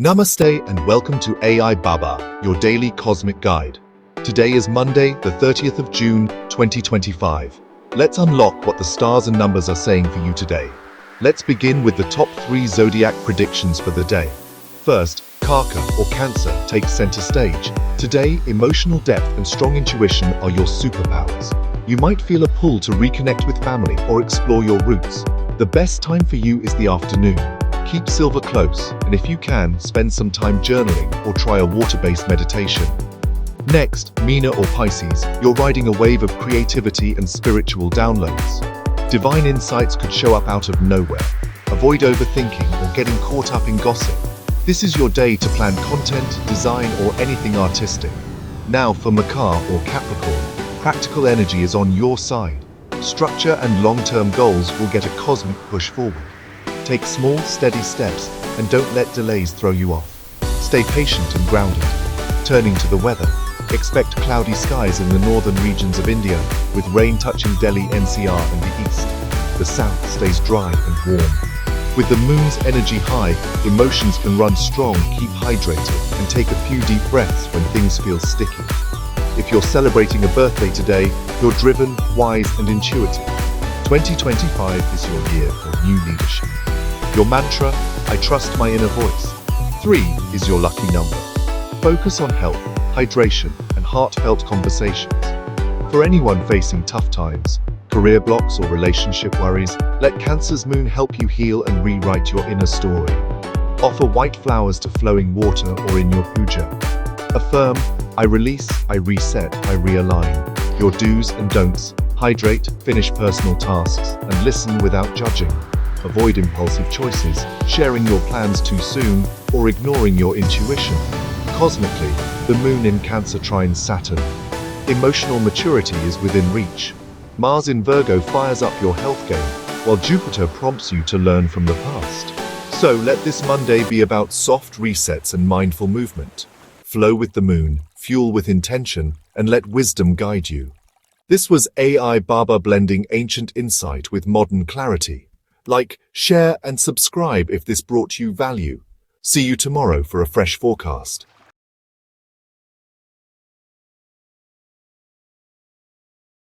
Namaste and welcome to AI Baba, your daily cosmic guide. Today is Monday, the 30th of June, 2025. Let's unlock what the stars and numbers are saying for you today. Let's begin with the top 3 zodiac predictions for the day. First, Karka or Cancer takes center stage. Today, emotional depth and strong intuition are your superpowers. You might feel a pull to reconnect with family or explore your roots. The best time for you is the afternoon. Keep silver close, and if you can, spend some time journaling or try a water-based meditation. Next, Meena or Pisces, you're riding a wave of creativity and spiritual downloads. Divine insights could show up out of nowhere. Avoid overthinking or getting caught up in gossip. This is your day to plan content, design, or anything artistic. Now for Makar or Capricorn, practical energy is on your side. Structure and long-term goals will get a cosmic push forward. Take small, steady steps and don't let delays throw you off. Stay patient and grounded. Turning to the weather, expect cloudy skies in the northern regions of India, with rain touching Delhi NCR and the east. The south stays dry and warm. With the moon's energy high, emotions can run strong. Keep hydrated and take a few deep breaths when things feel sticky. If you're celebrating a birthday today, you're driven, wise, and intuitive. 2025 is your year for new leadership. Your mantra, I trust my inner voice. 3 is your lucky number. Focus on health, hydration, and heartfelt conversations. For anyone facing tough times, career blocks or relationship worries, let Cancer's moon help you heal and rewrite your inner story. Offer white flowers to flowing water or in your puja. Affirm, I release, I reset, I realign. Your do's and don'ts. Hydrate, finish personal tasks, and listen without judging. Avoid impulsive choices, sharing your plans too soon, or ignoring your intuition. Cosmically, the moon in Cancer trines Saturn. Emotional maturity is within reach. Mars in Virgo fires up your health game, while Jupiter prompts you to learn from the past. So let this Monday be about soft resets and mindful movement. Flow with the moon, fuel with intention, and let wisdom guide you. This was AI Baba, blending ancient insight with modern clarity. Like, share, and subscribe if this brought you value. See you tomorrow for a fresh forecast.